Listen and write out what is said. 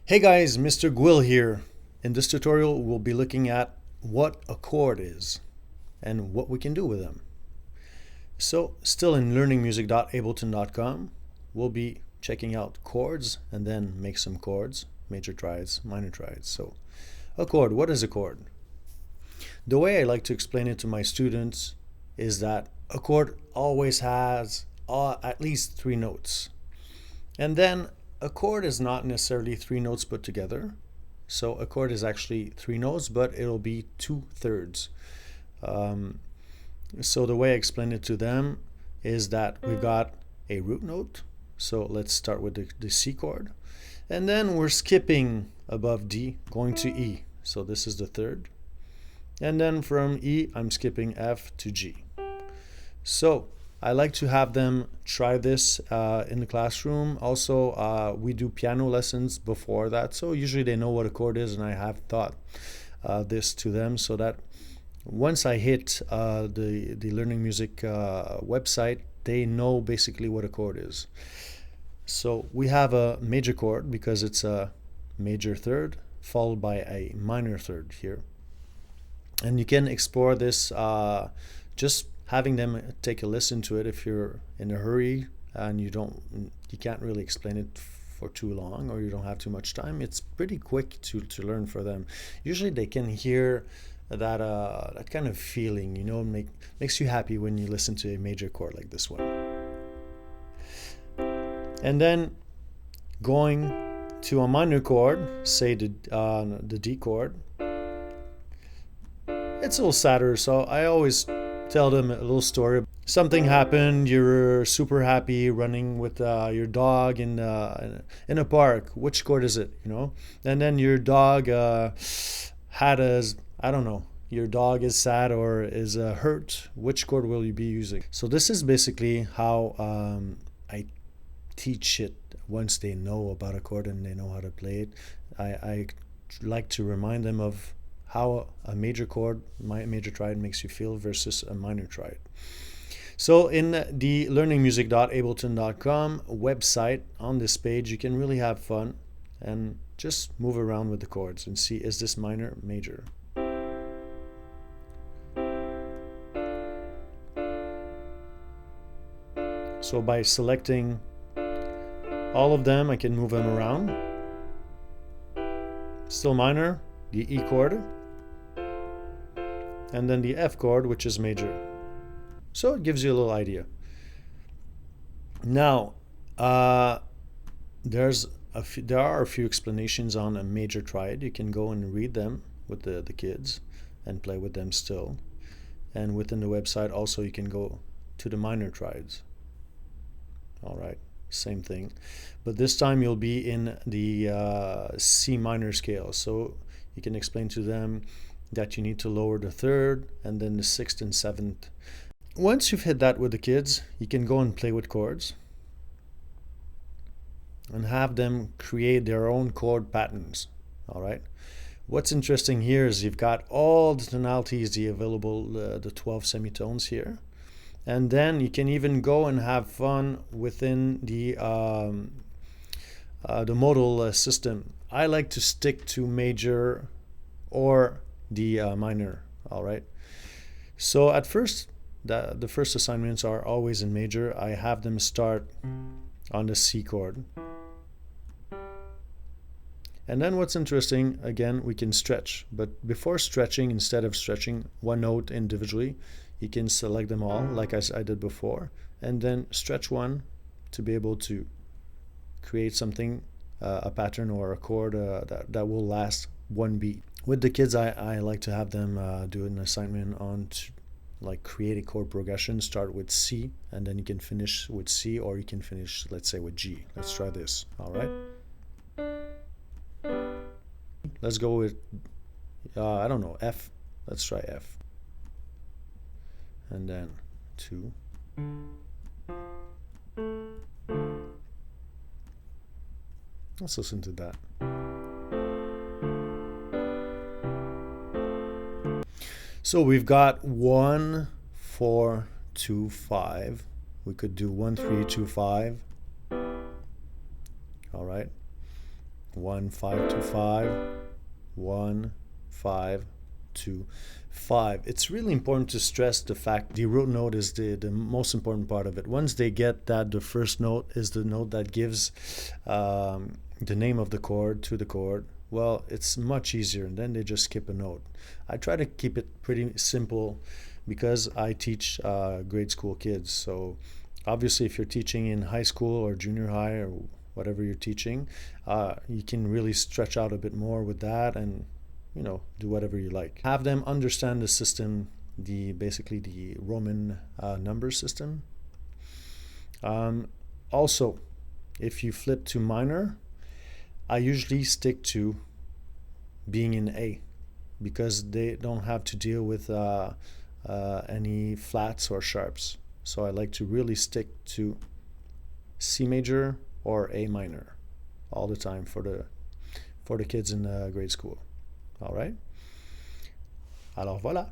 Hey guys, Mr. Gwil here. In this tutorial, we'll be looking at what a chord is and what we can do with them. So, still in learningmusic.ableton.com, we'll be checking out chords and then make some chords, major triads, minor triads. So, a chord, what is a chord? The way I like to explain it to my students is that a chord always has at least three notes. And then a chord is not necessarily three notes put together. So a chord is actually three notes, but it'll be 2/3. So the way I explain it to them is that we've got a root note. So let's start with the C chord. And then we're skipping above D, going to E. So this is the third. And then from E, I'm skipping F to G. So I like to have them try this in the classroom. Also, we do piano lessons before that, so usually they know what a chord is, and I have taught this to them so that once I hit the Learning Music website, they know basically what a chord is. So we have a major chord because it's a major third followed by a minor third here. And you can explore this just having them take a listen to it if you're in a hurry and you can't really explain it for too long or you don't have too much time. It's pretty quick to learn for them. Usually they can hear that kind of feeling, makes you happy when you listen to a major chord like this one. And then going to a minor chord, say the D chord, it's a little sadder, so I always tell them a little story. Something happened, you're super happy running with your dog in a park. Which chord is it, And then your dog I don't know, your dog is sad or is hurt. Which chord will you be using? So this is basically how I teach it. Once they know about a chord and they know how to play it, I like to remind them of how a major chord, major triad, makes you feel versus a minor triad. So in the learningmusic.ableton.com website, on this page, you can really have fun and just move around with the chords and see, is this minor, major? So by selecting all of them, I can move them around. Still minor, the E chord, and then the F chord, which is major. So it gives you a little idea. Now, there are a few explanations on a major triad. You can go and read them with the kids and play with them still. And within the website also you can go to the minor triads. All right, same thing. But this time you'll be in the C minor scale. So you can explain to them that you need to lower the third and then the sixth and seventh. Once you've hit that with the kids, you can go and play with chords and have them create their own chord patterns. All right. What's interesting here is you've got all the tonalities, the available, the 12 semitones here. And then you can even go and have fun within the modal system. I like to stick to major or the minor. All right. So at first, the first assignments are always in major. I have them start on the C chord. And then what's interesting, again, we can stretch. But before stretching, instead of stretching one note individually, you can select them all like I did before. And then stretch one to be able to create something, a pattern or a chord that will last one beat. With the kids, I like to have them do an assignment on create a chord progression. Start with C, and then you can finish with C, or you can finish, let's say, with G. Let's try this. All right. Let's go with, I don't know, F. Let's try F. And then 2. Let's listen to that. So we've got 1, 4, 2, 5. We could do 1, 3, 2, 5. All right. 1, 1, 5, 2, 5, 1, 5, 2, 5. It's really important to stress the fact the root note is the most important part of it. Once they get that the first note is the note that gives the name of the chord to the chord, well, it's much easier, and then they just skip a note. I try to keep it pretty simple because I teach grade school kids. So obviously if you're teaching in high school or junior high or whatever you're teaching, you can really stretch out a bit more with that and do whatever you like. Have them understand the system, basically the Roman number system. Also, if you flip to minor, I usually stick to being in A because they don't have to deal with any flats or sharps. So I like to really stick to C major or A minor all the time for the kids in grade school. All right. Alors voilà.